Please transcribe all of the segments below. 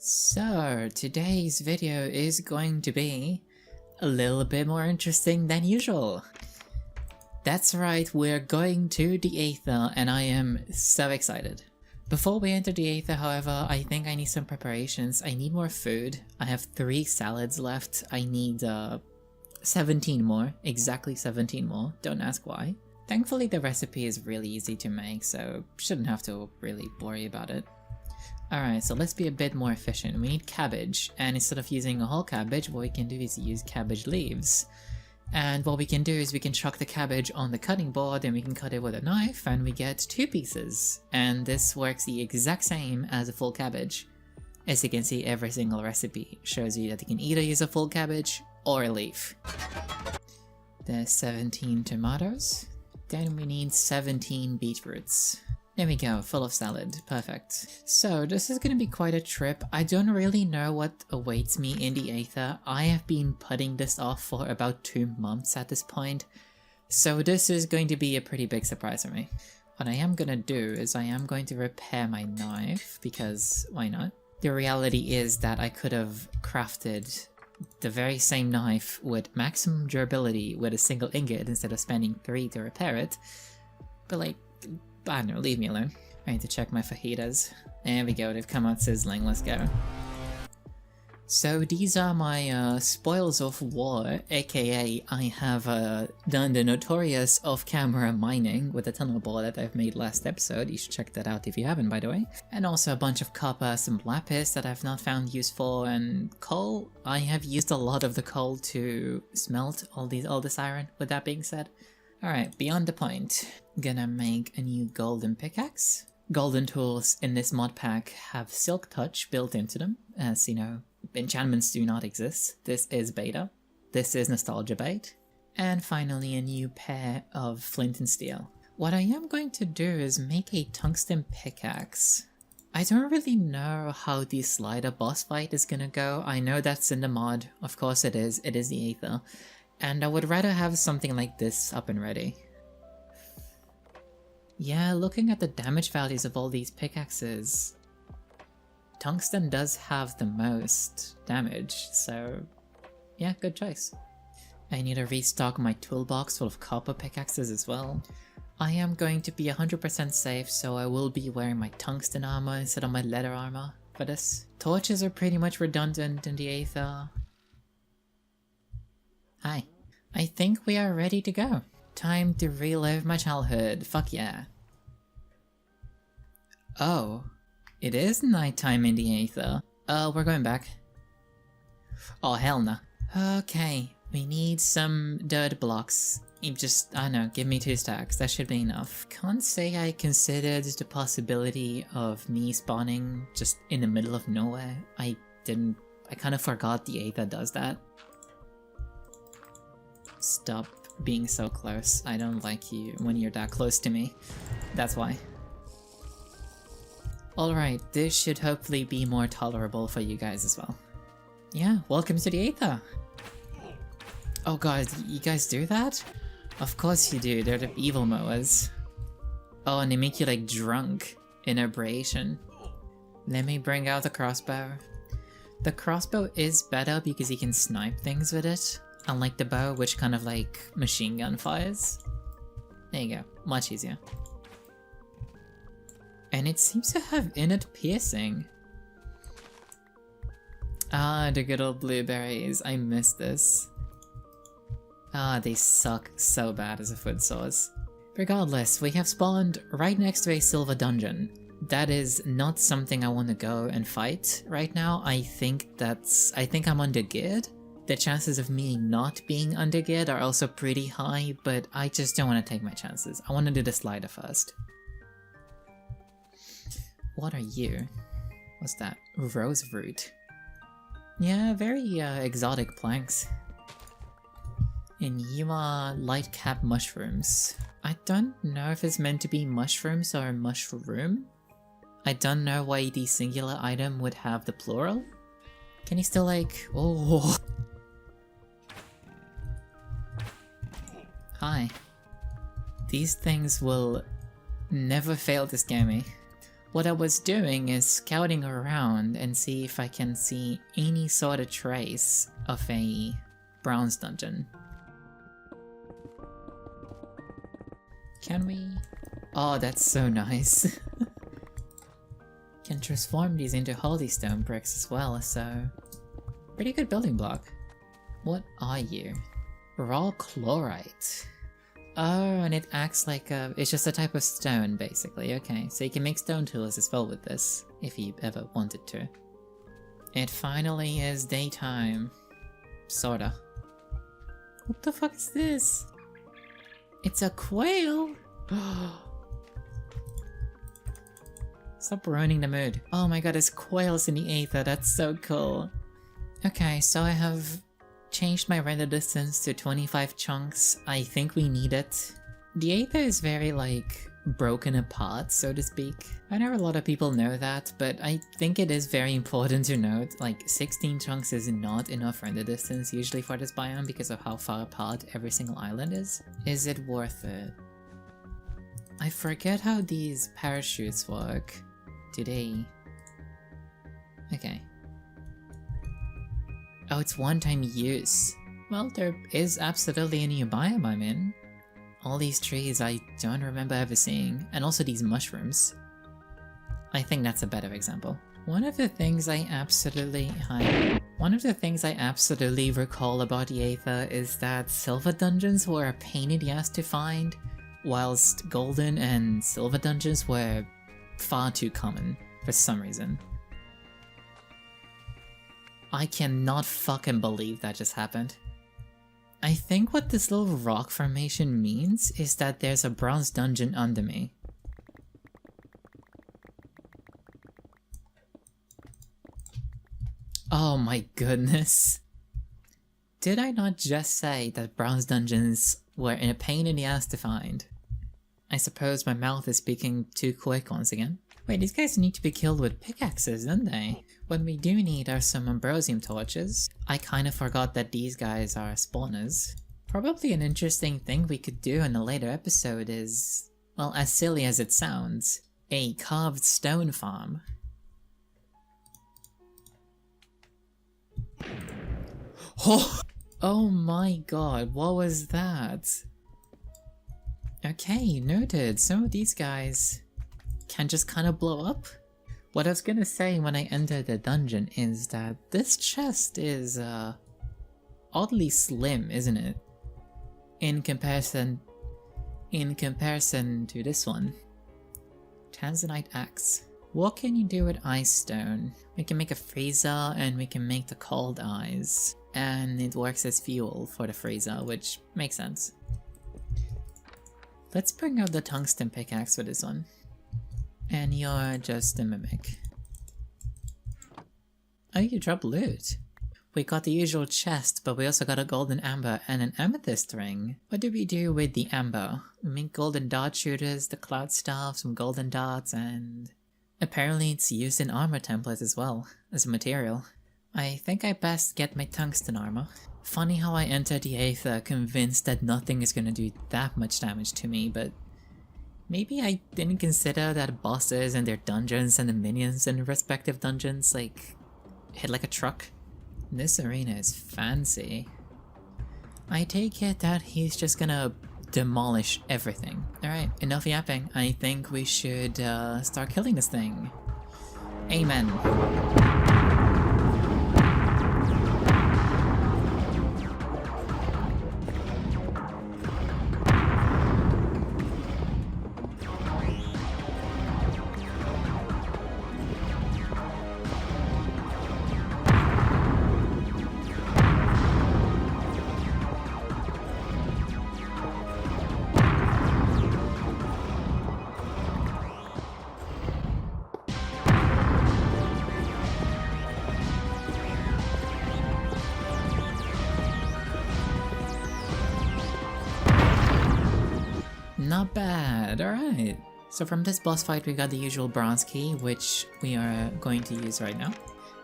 So, today's video is going to be a little bit more interesting than usual. That's right, we're going to the Aether and I am so excited. Before we enter the Aether, however, I think I need some preparations. I need more food. I have 3 salads left. I need 17 more, exactly 17 more, don't ask why. Thankfully the recipe is really easy to make, so shouldn't have to really worry about it. Alright, so let's be a bit more efficient. We need cabbage, and instead of using a whole cabbage, what we can do is use cabbage leaves. And what we can do is we can chuck the cabbage on the cutting board and we can cut it with a knife and we get 2 pieces. And this works the exact same as a full cabbage. As you can see, every single recipe shows you that you can either use a full cabbage or a leaf. There's 17 tomatoes. Then we need 17 beetroots. There we go, full of salad, perfect. So this is gonna be quite a trip. I don't really know what awaits me in the Aether. I have been putting this off for about 2 months at this point, so this is going to be a pretty big surprise for me. What I am gonna do is I am going to repair my knife, because why not? The reality is that I could have crafted the very same knife with maximum durability with a single ingot instead of spending 3 to repair it, but like, I don't know, leave me alone. I need to check my fajitas. There we go, they've come out sizzling, let's go. So these are my spoils of war, aka I have done the notorious off-camera mining with the tunnel bore that I've made last episode. You should check that out if you haven't, by the way. And also a bunch of copper, some lapis that I've not found useful, and coal. I have used a lot of the coal to smelt all this iron, with that being said. Alright, beyond the point. Gonna make a new golden pickaxe. Golden tools in this mod pack have Silk Touch built into them, as you know, enchantments do not exist. This is beta. This is nostalgia bait. And finally a new pair of flint and steel. What I am going to do is make a tungsten pickaxe. I don't really know how the slider boss fight is gonna go. I know that's in the mod, of course it is the Aether. And I would rather have something like this up and ready. Yeah, looking at the damage values of all these pickaxes, tungsten does have the most damage, so yeah, good choice. I need to restock my toolbox full of copper pickaxes as well. I am going to be 100% safe, so I will be wearing my tungsten armor instead of my leather armor for this. Torches are pretty much redundant in the Aether. Hi. I think we are ready to go. Time to relive my childhood, fuck yeah. Oh, it is nighttime in the Aether. We're going back. Oh hell no. Okay, we need some dirt blocks. You just, I don't know, give me 2 stacks, that should be enough. Can't say I considered the possibility of me spawning just in the middle of nowhere. I kind of forgot the Aether does that. Stop being so close. I don't like you when you're that close to me. That's why. Alright, this should hopefully be more tolerable for you guys as well. Yeah, welcome to the Aether! Oh god, you guys do that? Of course you do, they're the evil mowers. Oh, and they make you like drunk in aberration. Let me bring out the crossbow. The crossbow is better because you can snipe things with it. Unlike the bow, which kind of like machine gun fires. There you go, much easier. And it seems to have innate piercing. Ah, the good old blueberries, I miss this. Ah, they suck so bad as a food source. Regardless, we have spawned right next to a silver dungeon. That is not something I want to go and fight right now. I think I'm under-geared. The chances of me not being under-geared are also pretty high, but I just don't want to take my chances. I want to do the slider first. What are you? What's that? Rose root. Yeah, very exotic planks. And you are light cap mushrooms. I don't know if it's meant to be mushrooms or mushroom. I don't know why the singular item would have the plural. Can you still like... Oh... Hi. These things will never fail to scare me. What I was doing is scouting around and see if I can see any sort of trace of a bronze dungeon. Can we? Oh, that's so nice. Can transform these into holy stone bricks as well, so pretty good building block. What are you? Raw chlorite. Oh, and it acts like it's just a type of stone, basically. Okay, so you can make stone tools as well with this, if you ever wanted to. It finally is daytime. Sorta. What the fuck is this? It's a quail! Stop ruining the mood. Oh my god, there's quails in the aether, that's so cool. Okay, so I have changed my render distance to 25 chunks. I think we need it. The aether is very, like, broken apart, so to speak. I know a lot of people know that, but I think it is very important to note, like, 16 chunks is not enough render distance usually for this biome because of how far apart every single island is. Is it worth it? I forget how these parachutes work. Do they? Okay. Oh, it's one-time use. Well, there is absolutely a new biome I'm in. All these trees I don't remember ever seeing, and also these mushrooms. I think that's a better example. One of the things I absolutely recall about the Aether is that silver dungeons were a pain in the ass to find, whilst golden and silver dungeons were far too common for some reason. I cannot fucking believe that just happened. I think what this little rock formation means is that there's a bronze dungeon under me. Oh my goodness. Did I not just say that bronze dungeons were a pain in the ass to find? I suppose my mouth is speaking too quick once again. Wait, these guys need to be killed with pickaxes, don't they? What we do need are some ambrosium torches. I kinda forgot that these guys are spawners. Probably an interesting thing we could do in a later episode is, well, as silly as it sounds, a carved stone farm. Oh my god, what was that? Okay, noted. Some of these guys can just kind of blow up. What I was gonna say when I entered the dungeon is that this chest is oddly slim, isn't it? In comparison to this one. Tanzanite axe. What can you do with ice stone? We can make a freezer and we can make the cold eyes. And it works as fuel for the freezer, which makes sense. Let's bring out the tungsten pickaxe for this one. And you're just a mimic. Oh, you drop loot. We got the usual chest, but we also got a golden amber and an amethyst ring. What do we do with the amber? We make golden dart shooters, the cloud staff, some golden darts, and apparently it's used in armor templates as well, as a material. I think I best get my tungsten armor. Funny how I entered the Aether convinced that nothing is gonna do that much damage to me, but maybe I didn't consider that bosses and their dungeons and the minions in the respective dungeons, like, hit like a truck. This arena is fancy. I take it that he's just gonna demolish everything. Alright, enough yapping. I think we should start killing this thing. Amen. Not bad, alright. So from this boss fight we got the usual bronze key, which we are going to use right now.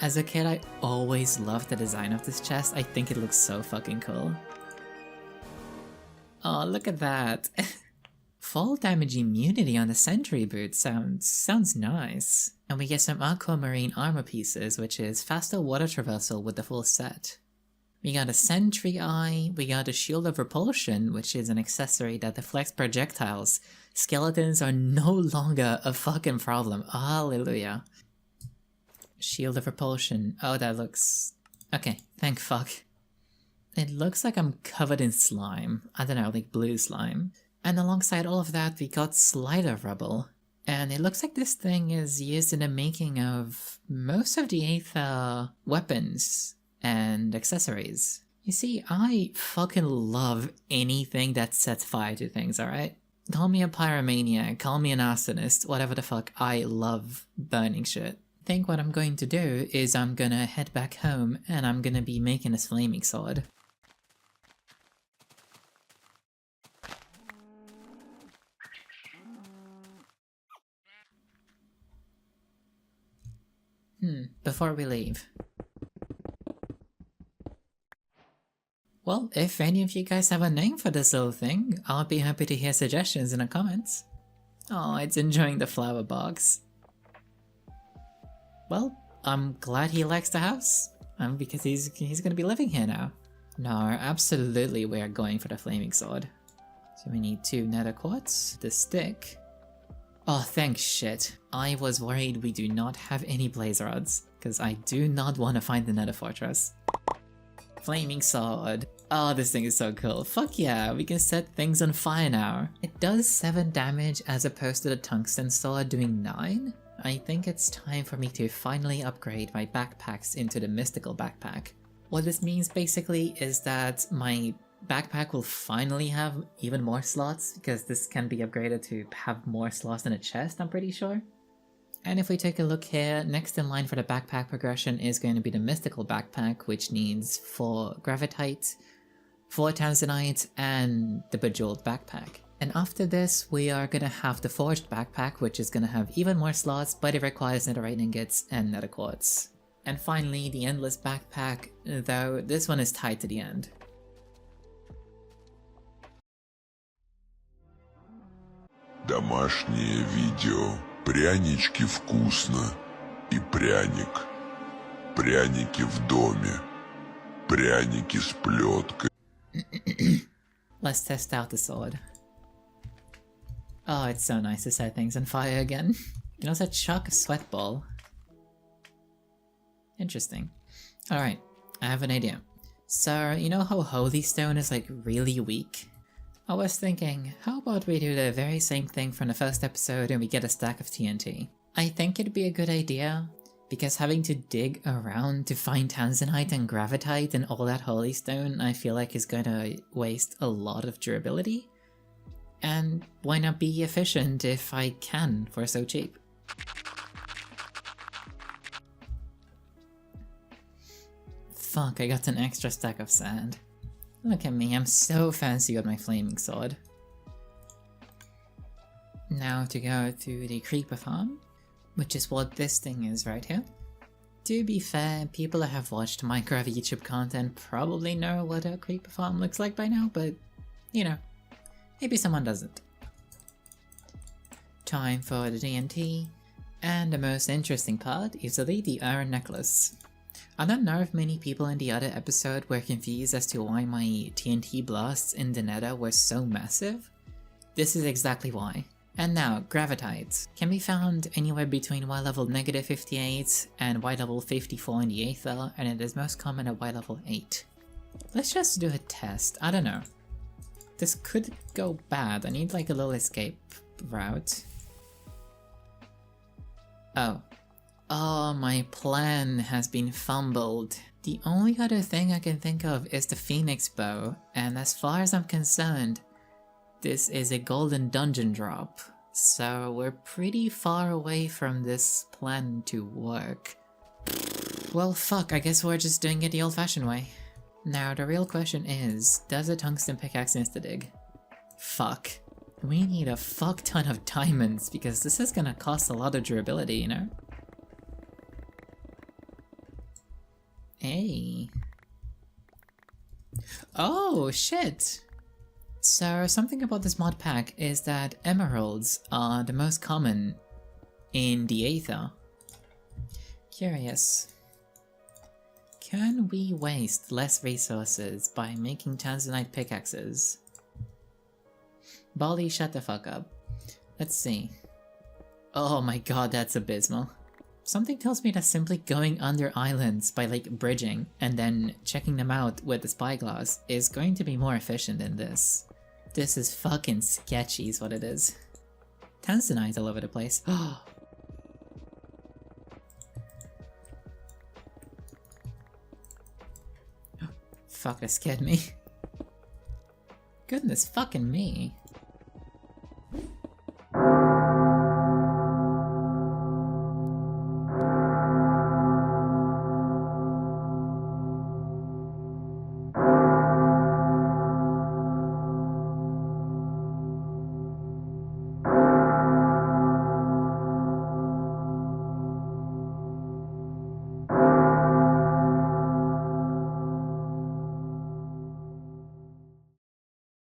As a kid I always loved the design of this chest, I think it looks so fucking cool. Oh, look at that. Fall damage immunity on the sentry boot sounds nice. And we get some aquamarine armor pieces, which is faster water traversal with the full set. We got a sentry eye, we got a shield of repulsion, which is an accessory that deflects projectiles. Skeletons are no longer a fucking problem. Hallelujah. Shield of repulsion. Oh, that looks... okay, thank fuck. It looks like I'm covered in slime. I don't know, like blue slime. And alongside all of that, we got slider rubble. And it looks like this thing is used in the making of most of the Aether weapons and accessories. You see, I fucking love anything that sets fire to things, alright? Call me a pyromaniac, call me an arsonist, whatever the fuck, I love burning shit. I think what I'm going to do is I'm gonna head back home and I'm gonna be making this flaming sword. Before we leave. Well, if any of you guys have a name for this little thing, I'll be happy to hear suggestions in the comments. Oh, it's enjoying the flower box. Well, I'm glad he likes the house, because he's gonna be living here now. No, absolutely we are going for the flaming sword. So we need 2 nether quartz, the stick. Oh, thank shit. I was worried we do not have any blaze rods, because I do not want to find the nether fortress. Flaming sword. Oh, this thing is so cool. Fuck yeah, we can set things on fire now. It does 7 damage as opposed to the tungsten sword doing 9. I think it's time for me to finally upgrade my backpacks into the mystical backpack. What this means basically is that my backpack will finally have even more slots, because this can be upgraded to have more slots than a chest, I'm pretty sure. And if we take a look here, next in line for the backpack progression is going to be the mystical backpack, which needs 4 gravitite, 4 tanzanite, and the bejeweled backpack. And after this, we are gonna have the forged backpack, which is gonna have even more slots, but it requires netherite ingots and nether quartz. And finally, the endless backpack, though this one is tied to the end. Домашнее видео. Прянички вкусно. И пряник. Пряники в доме. Пряники с плеткой. Let's test out the sword. Oh, it's so nice to set things on fire again. You can also chuck a sweat ball. Interesting. Alright, I have an idea. So, you know how holy stone is like really weak? I was thinking, how about we do the very same thing from the first episode and we get a stack of TNT? I think it'd be a good idea, because having to dig around to find tanzanite and gravitite and all that holy stone I feel like is gonna waste a lot of durability. And why not be efficient if I can for so cheap? Fuck, I got an extra stack of sand. Look at me, I'm so fancy with my flaming sword. Now to go to the creeper farm, which is what this thing is right here. To be fair, people that have watched Minecraft YouTube content probably know what a creeper farm looks like by now, but you know, maybe someone doesn't. Time for the TNT, and the most interesting part, easily the iron necklace. I don't know if many people in the other episode were confused as to why my TNT blasts in the nether were so massive. This is exactly why. And now, gravitite can be found anywhere between Y level -58 and Y level 54 in the Aether, and it is most common at Y level 8. Let's just do a test, I don't know. This could go bad, I need like a little escape route. Oh, my plan has been fumbled. The only other thing I can think of is the Phoenix Bow, and as far as I'm concerned, this is a golden dungeon drop, so we're pretty far away from this plan to work. Well fuck, I guess we're just doing it the old-fashioned way. Now the real question is, does a tungsten pickaxe insta-dig? Fuck. We need a fuck ton of diamonds because this is gonna cost a lot of durability, you know? Hey. Oh, shit! So something about this mod pack is that emeralds are the most common in the Aether. Curious. Can we waste less resources by making tanzanite pickaxes? Baldi, shut the fuck up. Let's see. Oh my god, that's abysmal. Something tells me that simply going under islands by like bridging and then checking them out with the spyglass is going to be more efficient than this. This is fucking sketchy is what it is. Tanzanite all over the place. Oh. Fuck, that scared me. Goodness fucking me.